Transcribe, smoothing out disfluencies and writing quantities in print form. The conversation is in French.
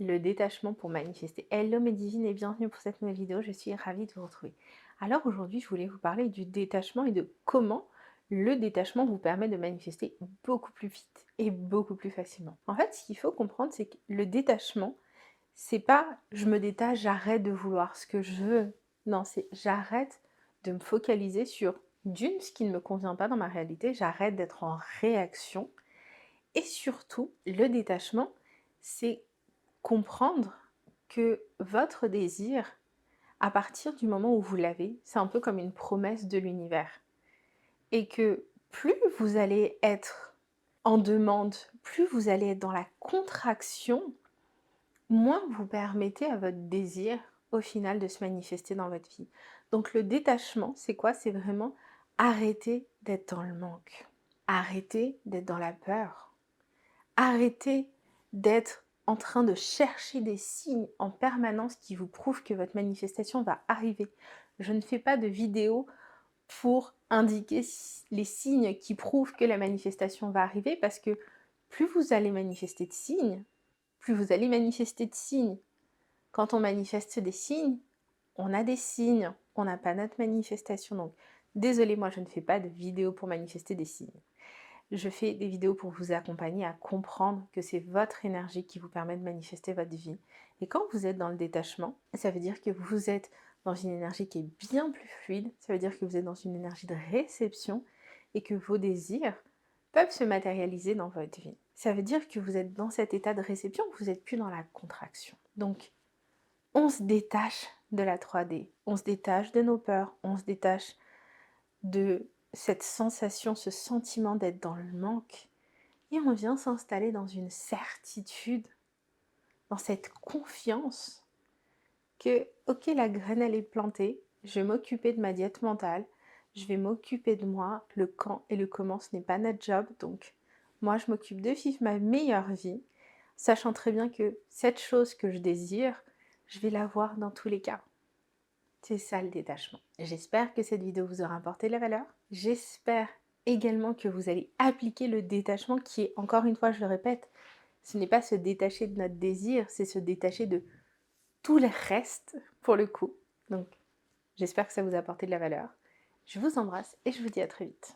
le détachement pour manifester. Hello mes divines et bienvenue pour cette nouvelle vidéo, je suis ravie de vous retrouver. Alors aujourd'hui je voulais vous parler du détachement et de comment le détachement vous permet de manifester beaucoup plus vite et beaucoup plus facilement. En fait ce qu'il faut comprendre c'est que le détachement, c'est pas je me détache, j'arrête de vouloir ce que je veux. Non, c'est j'arrête de me focaliser sur d'une, ce qui ne me convient pas dans ma réalité, j'arrête d'être en réaction. Et surtout, le détachement, c'est comprendre que votre désir, à partir du moment où vous l'avez, c'est un peu comme une promesse de l'univers. Et que plus vous allez être en demande, plus vous allez être dans la contraction, moins vous permettez à votre désir, au final, de se manifester dans votre vie. Donc le détachement, c'est quoi? C'est vraiment arrêter d'être dans le manque. Arrêter d'être dans la peur. Arrêtez d'être en train de chercher des signes en permanence qui vous prouvent que votre manifestation va arriver. Je ne fais pas de vidéo pour indiquer les signes qui prouvent que la manifestation va arriver parce que plus vous allez manifester de signes, plus vous allez manifester de signes. Quand on manifeste des signes, on a des signes, on n'a pas notre manifestation. Donc, désolée, moi je ne fais pas de vidéo pour manifester des signes. Je fais des vidéos pour vous accompagner à comprendre que c'est votre énergie qui vous permet de manifester votre vie. Et quand vous êtes dans le détachement, ça veut dire que vous êtes dans une énergie qui est bien plus fluide, ça veut dire que vous êtes dans une énergie de réception et que vos désirs peuvent se matérialiser dans votre vie. Ça veut dire que vous êtes dans cet état de réception, que vous n'êtes plus dans la contraction. Donc, on se détache de la 3D, on se détache de nos peurs, on se détache de cette sensation, ce sentiment d'être dans le manque, et on vient s'installer dans une certitude, dans cette confiance que, ok, la graine elle est plantée, je vais m'occuper de ma diète mentale, je vais m'occuper de moi, le quand et le comment ce n'est pas notre job, donc moi je m'occupe de vivre ma meilleure vie, sachant très bien que cette chose que je désire, je vais l'avoir dans tous les cas. C'est ça le détachement. J'espère que cette vidéo vous aura apporté de la valeur. J'espère également que vous allez appliquer le détachement qui est, encore une fois, je le répète, ce n'est pas se détacher de notre désir, c'est se détacher de tout le reste pour le coup. Donc, j'espère que ça vous a apporté de la valeur. Je vous embrasse et je vous dis à très vite.